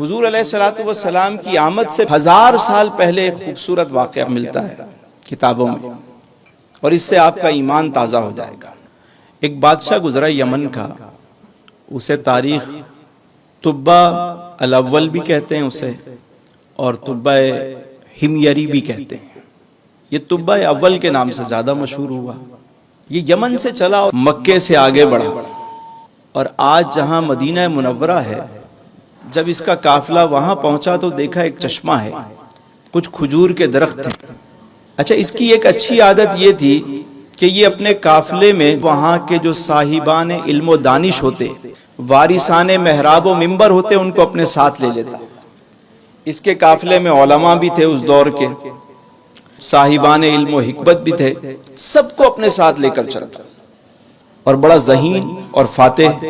حضور علیہ الصلوۃ والسلام کی آمد سے 1000 سال پہلے ایک خوبصورت واقعہ ملتا ہے کتابوں میں، اور اس سے آپ کا ایمان تازہ ہو جائے گا۔ ایک بادشاہ گزرا یمن کا، اسے تاریخ طبہ الاول بھی کہتے ہیں اسے، اور طبہ ہمیری بھی کہتے ہیں۔ یہ طبہ اول کے نام سے زیادہ مشہور ہوا۔ یہ یمن سے چلا اور مکے سے آگے بڑھا، اور آج جہاں مدینہ منورہ ہے، جب اس کا قافلہ وہاں پہنچا تو دیکھا ایک چشمہ ہے، کچھ کھجور کے درخت ہیں۔ اچھا، اس کی ایک اچھی عادت یہ تھی کہ یہ اپنے قافلے میں وہاں کے جو صاحبان علم و دانش ہوتے، وارثان محراب و منبر ہوتے، ان کو اپنے ساتھ لے لیتا۔ اس کے قافلے میں علماء بھی تھے اس دور کے، صاحبان علم و حکمت بھی تھے، سب کو اپنے ساتھ لے کر چلتا، اور بڑا ذہین اور فاتح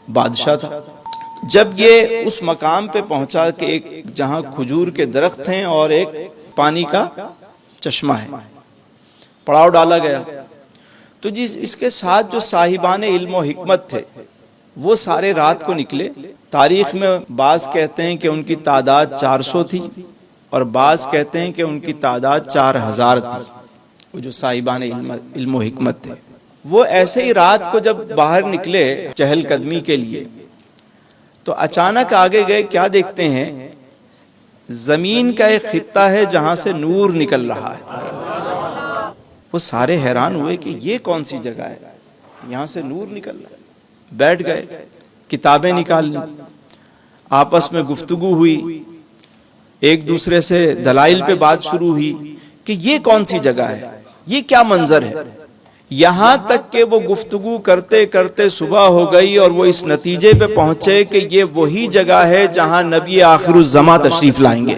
بادشاہ تھا۔ جب یہ اس مقام پہ پہنچا کہ ایک جہاں کھجور کے درخت ہیں اور ایک پانی کا چشمہ ہے، پڑاؤ ڈالا گیا، تو اس کے ساتھ جو صاحبان علم و حکمت تھے وہ سارے رات کو نکلے۔ تاریخ میں بعض کہتے ہیں کہ ان کی تعداد 400 تھی، اور بعض کہتے ہیں کہ ان کی تعداد 4000 تھی۔ وہ جو صاحبان علم و حکمت تھے وہ ایسے ہی رات کو جب باہر نکلے چہل قدمی کے لیے، تو اچانک آگے گئے، کیا دیکھتے ہیں؟ زمین کا ایک خطہ ہے جہاں سے نور نکل رہا ہے۔ وہ سارے حیران ہوئے کہ یہ کون سی جگہ ہے، یہاں سے نور نکل رہا ہے۔ بیٹھ گئے، کتابیں نکال لیں، آپس میں گفتگو ہوئی، ایک دوسرے سے دلائل پہ بات شروع ہوئی کہ یہ کون سی جگہ ہے، یہ کیا منظر ہے۔ یہاں تک کہ وہ گفتگو کرتے کرتے صبح ہو گئی، اور وہ اس نتیجے پہ پہنچے کہ یہ وہی جگہ ہے جہاں نبی آخر الزماں تشریف لائیں گے،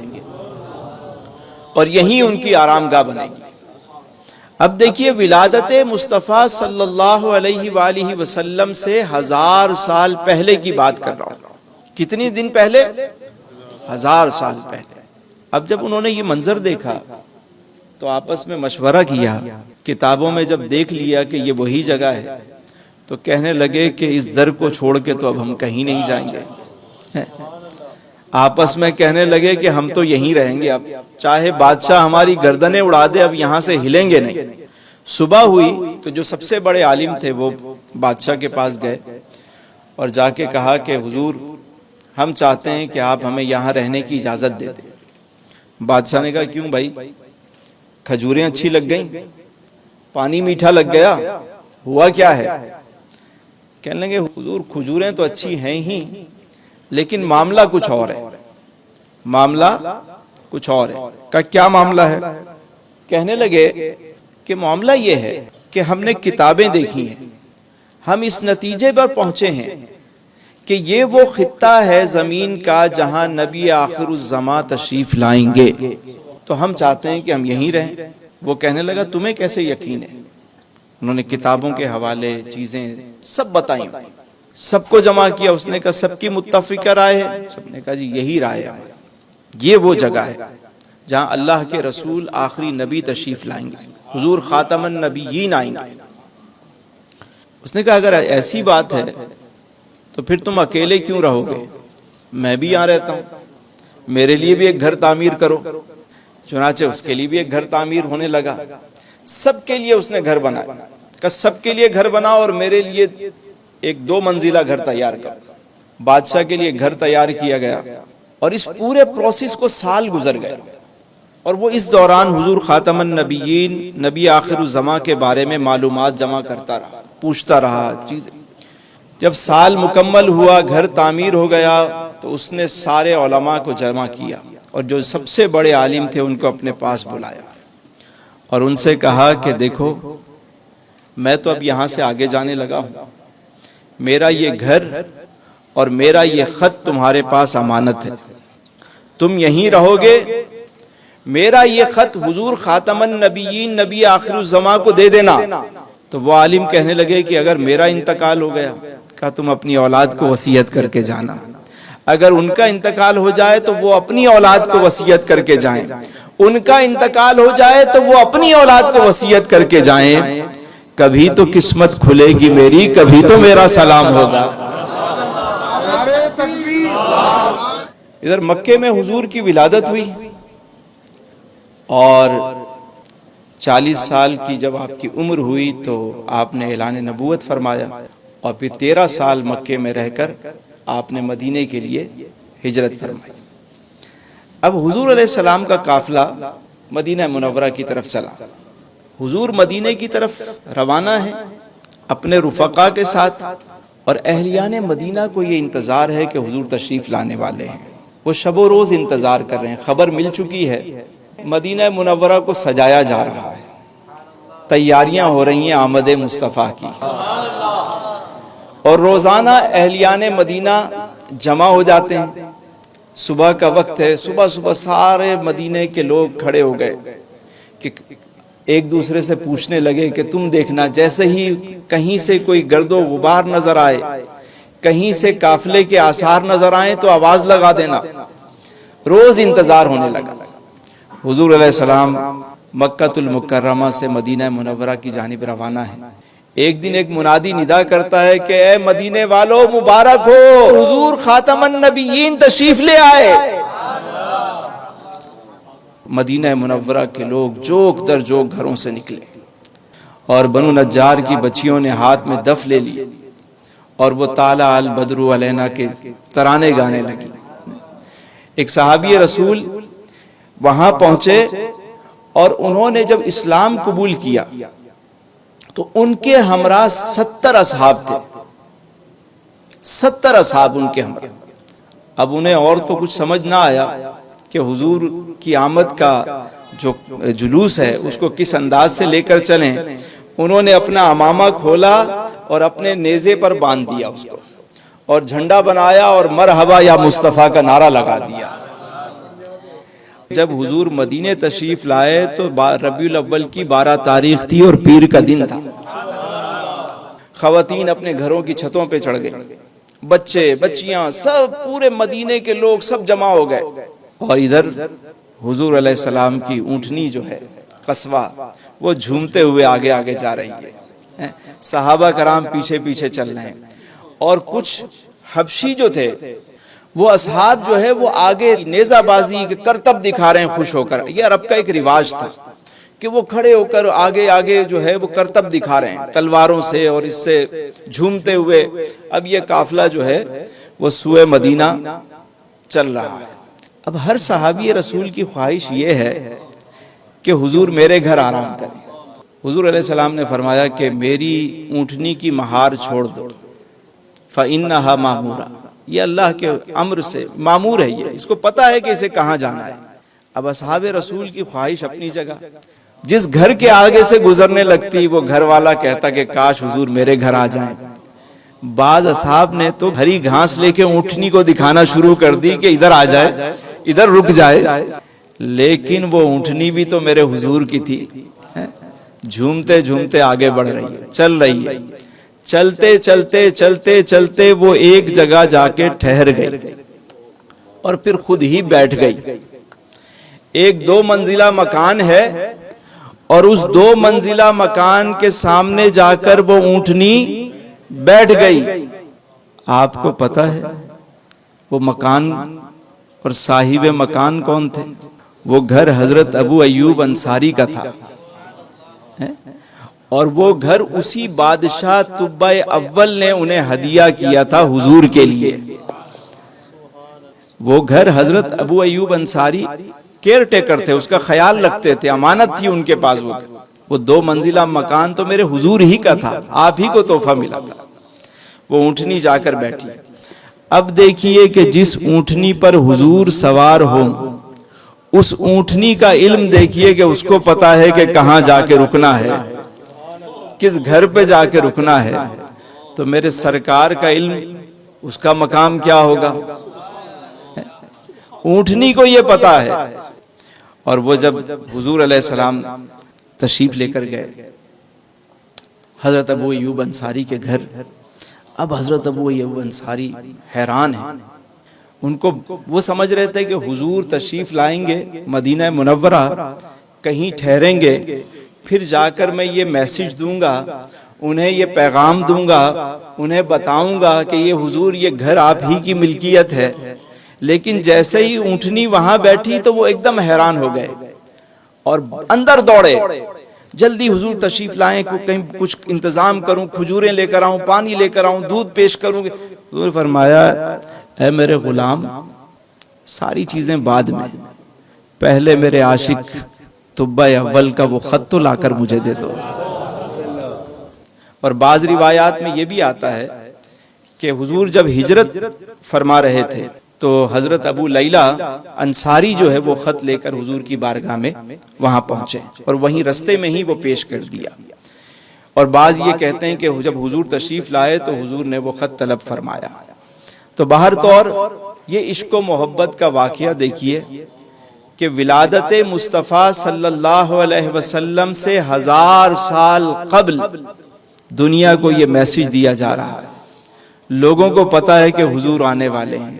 اور یہیں ان کی آرام گاہ بنے گی۔ اب دیکھیے، ولادت مصطفیٰ صلی اللہ علیہ وآلہ وسلم سے 1000 سال پہلے کی بات کر رہا ہوں۔ کتنی دن پہلے؟ 1000 سال پہلے۔ اب جب انہوں نے یہ منظر دیکھا تو آپس میں مشورہ کیا، کتابوں میں جب دیکھ لیا کہ یہ وہی جگہ ہے، تو کہنے لگے کہ اس در کو چھوڑ کے تو اب ہم کہیں نہیں جائیں گے۔ آپس میں کہنے لگے کہ ہم تو یہیں رہیں گے، اب چاہے بادشاہ ہماری گردنیں اڑا دے، اب یہاں سے ہلیں گے نہیں۔ صبح ہوئی تو جو سب سے بڑے عالم تھے وہ بادشاہ کے پاس گئے، اور جا کے کہا کہ حضور، ہم چاہتے ہیں کہ آپ ہمیں یہاں رہنے کی اجازت دے دیں۔ بادشاہ نے کہا، کیوں بھائی؟ کھجوریں اچھی لگ گئیں؟ پانی میٹھا لگ گیا؟ ہوا کیا ہے؟ کہنے لگے، حضور کھجوریں تو اچھی ہیں ہی، لیکن معاملہ کچھ اور ہے۔ معاملہ کچھ اور ہے۔ کہ کیا معاملہ ہے؟ کہنے لگے کہ معاملہ یہ ہے کہ ہم نے کتابیں دیکھی ہیں، ہم اس نتیجے پر پہنچے ہیں کہ یہ وہ خطہ ہے زمین کا جہاں نبی آخر الزماں تشریف لائیں گے، تو ہم چاہتے ہیں کہ ہم یہیں رہیں۔ وہ کہنے لگا، تمہیں کیسے یقین ہے؟ انہوں نے کتابوں کے حوالے چیزیں سب بتائیں، سب کو جمع کیا۔ اس نے کہا، سب کی متفقہ رائے ہے؟ سب نے کہا، جی یہی رائے ہے ہماری، یہ وہ جگہ ہے جہاں اللہ کے رسول آخری نبی تشریف لائیں گے، حضور خاتم النبیین آئیں گے۔ اس نے کہا، اگر ایسی بات ہے تو پھر تم اکیلے کیوں رہو گے؟ میں بھی یہاں رہتا ہوں، میرے لیے بھی ایک گھر تعمیر کرو۔ چنانچہ اس کے لیے بھی ایک گھر تعمیر ہونے لگا۔ سب کے لیے اس نے گھر بنایا، کہ سب کے لیے گھر بنا اور میرے لیے ایک 2 منزلہ گھر تیار کر۔ بادشاہ کے لیے گھر تیار کیا گیا، اور اس پورے پروسیس کو سال گزر گئے، اور وہ اس دوران حضور خاتم النبیین نبی آخر الزماں کے بارے میں معلومات جمع کرتا رہا، پوچھتا رہا چیزیں۔ جب سال مکمل ہوا، گھر تعمیر ہو گیا، تو اس نے سارے علماء کو جمع کیا، اور جو سب سے بڑے عالم تھے ان کو اپنے پاس بلایا، اور ان سے کہا کہ دیکھو، میں تو اب یہاں سے آگے جانے لگا ہوں، میرا یہ گھر اور میرا یہ خط تمہارے پاس امانت ہے، تم یہیں رہو گے، میرا یہ خط حضور خاتم النبیین نبی آخر الزماں کو دے دینا۔ تو وہ عالم کہنے لگے کہ اگر میرا انتقال ہو گیا، کہا تم اپنی اولاد کو وصیت کر کے جانا، اگر ان کا انتقال ہو جائے تو وہ اپنی اولاد کو وصیت کر کے جائیں، ان کا انتقال ہو جائے تو وہ اپنی اولاد کو وصیت کر کے جائیں، کبھی تو قسمت کھلے گی میری، کبھی تو میرا سلام ہوگا۔ ادھر مکے میں حضور کی ولادت ہوئی اور 40 سال کی جب آپ کی عمر ہوئی تو آپ نے اعلان نبوت فرمایا اور پھر 13 سال مکے میں رہ کر آپ نے مدینے کے لیے ہجرت فرمائی۔ اب حضور علیہ السلام کا قافلہ مدینہ منورہ کی طرف چلا۔ حضور مدینے کی طرف روانہ ہے اپنے رفقا کے ساتھ، اور اہلیان مدینہ کو یہ انتظار ہے کہ حضور تشریف لانے والے ہیں، وہ شب و روز انتظار کر رہے ہیں۔ خبر مل چکی ہے مدینہ منورہ کو سجایا جا رہا ہے، تیاریاں ہو رہی ہیں آمد مصطفیٰ کی، اور روزانہ اہلیان مدینہ جمع ہو جاتے ہیں۔ صبح کا وقت ہے، صبح صبح سارے مدینے کے لوگ کھڑے ہو گئے کہ ایک دوسرے سے پوچھنے لگے کہ تم دیکھنا جیسے ہی کہیں سے کوئی گرد و غبار نظر آئے، کہیں سے قافلے کے آثار نظر آئیں تو آواز لگا دینا۔ روز انتظار ہونے لگا۔ حضور علیہ السلام مکہ المکرمہ سے مدینہ منورہ کی جانب روانہ ہے۔ ایک دن ایک منادی ندا کرتا ہے کہ اے مدینے والو مبارک ہو، حضور خاتم النبیین تشریف لے آئے۔ مدینہ منورہ کے لوگ جوک در جوک گھروں سے نکلے، اور بنو نجار کی بچیوں نے ہاتھ میں دف لے لی اور وہ طالع البدر علینا کے ترانے گانے لگی۔ ایک صحابی رسول وہاں پہنچے اور انہوں نے جب اسلام قبول کیا تو ان کے ہمراہ 70 اصحاب تھے، 70 اصحاب ان کے ہمراہ۔ اب انہیں اور تو کچھ سمجھ نہ آیا کہ حضور کی آمد کا جو جلوس ہے اس کو کس انداز سے لے کر چلیں۔ انہوں نے اپنا عمامہ کھولا اور اپنے نیزے پر باندھ دیا اس کو، اور جھنڈا بنایا اور مرحبا یا مصطفیٰ کا نعرہ لگا دیا۔ جب حضور مدینے تشریف لائے تو ربیع الاول کی 12 تاریخ تھی اور پیر کا دن تھا۔ خواتین اپنے گھروں کی چھتوں پہ چڑھ گئے، بچے بچیاں سب پورے مدینے کے لوگ سب جمع ہو گئے، اور ادھر حضور علیہ السلام کی اونٹنی جو ہے قصوہ وہ جھومتے ہوئے آگے آگے جا رہی ہے، صحابہ کرام پیچھے پیچھے چل رہے ہیں، اور کچھ حبشی جو تھے وہ اصحاب جو ہے وہ آگے نیزہ بازی کے کرتب دکھا رہے ہیں خوش ہو کر۔ یہ عرب کا ایک رواج تھا کہ وہ کھڑے ہو کر آگے آگے جو ہے وہ کرتب دکھا رہے ہیں تلواروں سے اور اس سے جھومتے ہوئے۔ اب یہ قافلہ جو ہے وہ سوئے مدینہ چل رہا ہے۔ اب ہر صحابی رسول کی خواہش یہ ہے کہ حضور میرے گھر آرام کریں۔ حضور علیہ السلام نے فرمایا کہ میری اونٹنی کی مہار چھوڑ دو، فَإِنَّهَا مَأْمُورَةٌ، یہ اللہ کے امر سے معمور ہے، یہ اس کو پتا ہے کہ اسے کہاں جانا ہے۔ اب اصحاب رسول کی خواہش اپنی جگہ، جس گھر کے آگے سے گزرنے لگتی وہ گھر والا کہتا کہ کاش حضور میرے گھر آ جائیں۔ بعض اصحاب نے تو ہری گھاس لے کے اونٹنی کو دکھانا شروع کر دی کہ ادھر آ جائے، ادھر رک جائے، لیکن وہ اونٹنی بھی تو میرے حضور کی تھی، جھومتے جھومتے آگے بڑھ رہی ہے، چل رہی ہے۔ چلتے چلتے چلتے چلتے وہ ایک جگہ جا کے ٹھہر گئی اور پھر خود ہی بیٹھ گئی۔ ایک 2 منزلہ مکان ہے اور اس 2 منزلہ مکان کے سامنے جا کر وہ اونٹنی بیٹھ گئی۔ آپ کو پتہ ہے وہ مکان اور صاحب مکان کون تھے؟ وہ گھر حضرت ابو ایوب انصاری کا تھا، اور وہ گھر اسی بادشاہ طبع اول نے انہیں ہدیہ کیا تھا حضور کے لیے۔ وہ گھر حضرت ابو ایوب انصاری کیئر ٹیکر تھے، اس کا خیال رکھتے تھے، امانت تھی ان کے پاس۔ وہ 2 منزلہ مکان تو میرے حضور ہی کا تھا، آپ ہی کو تحفہ ملا تھا۔ وہ اونٹنی جا کر بیٹھی۔ اب دیکھیے کہ جس اونٹنی پر حضور سوار ہوں اس اونٹنی کا علم دیکھیے کہ اس کو پتا ہے کہ کہاں جا کے رکنا ہے، کس گھر پہ جا کے رکنا ہے۔ تو میرے سرکار کا علم، اس کا مقام کیا ہوگا؟ اونٹنی کو یہ پتا ہے۔ اور وہ جب حضور علیہ السلام تشریف لے کر گئے حضرت ابو ایوب انصاری کے گھر، اب حضرت ابو ایوب انصاری حیران ہیں۔ ان کو وہ سمجھ رہے تھے کہ حضور تشریف لائیں گے مدینہ منورہ، کہیں ٹھہریں گے، پھر جا کر میں یہ میسج دوں گا، انہیں یہ پیغام دوں گا، انہیں بتاؤں گا کہ یہ حضور یہ گھر آپ ہی کی ملکیت ہے۔ لیکن جیسے ہی اونٹنی وہاں بیٹھی تو وہ ایک دم حیران ہو گئے اور اندر دوڑے، جلدی حضور تشریف لائیں، کہیں کچھ انتظام کروں، کھجوریں لے کر آؤں، پانی لے کر آؤں، دودھ پیش کروں. حضور فرمایا اے میرے غلام، ساری چیزیں بعد میں، پہلے میرے عاشق طبع اول کا وہ خط تو لا کر مجھے دے دو. اور بعض روایات میں یہ بھی آتا ہے کہ حضور جب ہجرت فرما رہے تھے تو حضرت ابو لیلہ انصاری جو ہے وہ خط لے کر حضور کی بارگاہ میں وہاں پہنچے اور وہیں رستے میں ہی وہ پیش کر دیا. اور بعض یہ کہتے ہیں کہ جب حضور تشریف لائے تو حضور نے وہ خط طلب فرمایا. تو باہر طور یہ عشق و محبت کا واقعہ دیکھیے کہ ولادت مصطفیٰ صلی اللہ علیہ وسلم سے 1000 سال قبل دنیا کو یہ میسج دیا جا رہا ہے. لوگوں کو پتا ہے کہ حضور آنے والے ہیں،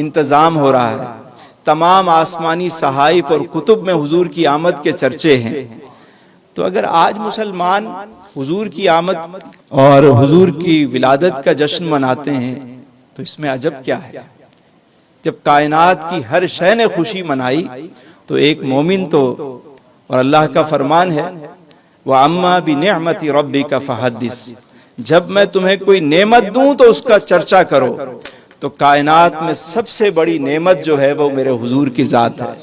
انتظام ہو رہا ہے، تمام آسمانی صحائف اور کتب میں حضور کی آمد کے چرچے ہیں. تو اگر آج مسلمان حضور کی آمد اور حضور کی ولادت کا جشن مناتے ہیں تو اس میں عجب کیا ہے؟ جب کائنات کی ہر شے نے خوشی منائی تو ایک مومن تو، اور اللہ کا فرمان ہے وَأَمَّا بِنِعْمَةِ رَبِّكَ فَحَدِّثْ، جب میں تمہیں کوئی نعمت دوں تو اس کا چرچا کرو. تو کائنات میں سب سے بڑی نعمت جو ہے وہ میرے حضور کی ذات ہے.